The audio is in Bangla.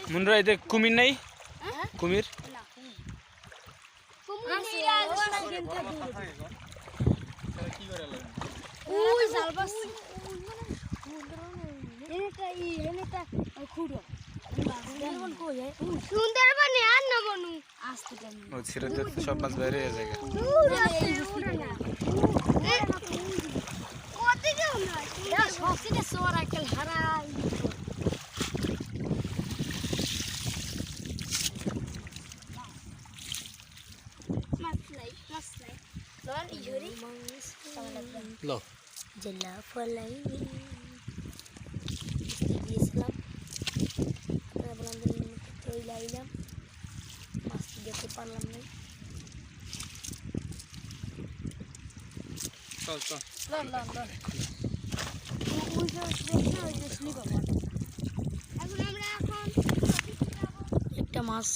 মুন্ডরা এতে কুমির নাই? কুমির সুন্দরবনে আর না বনু ও ছেড়ে দিতে তো সব মাছ বাইরে হয়ে যায়। লো জেলা ফলাই দিয়েছিলাম চলে আইলাম মাছটি দেখতে পারলাম না চল চল একটা মাছ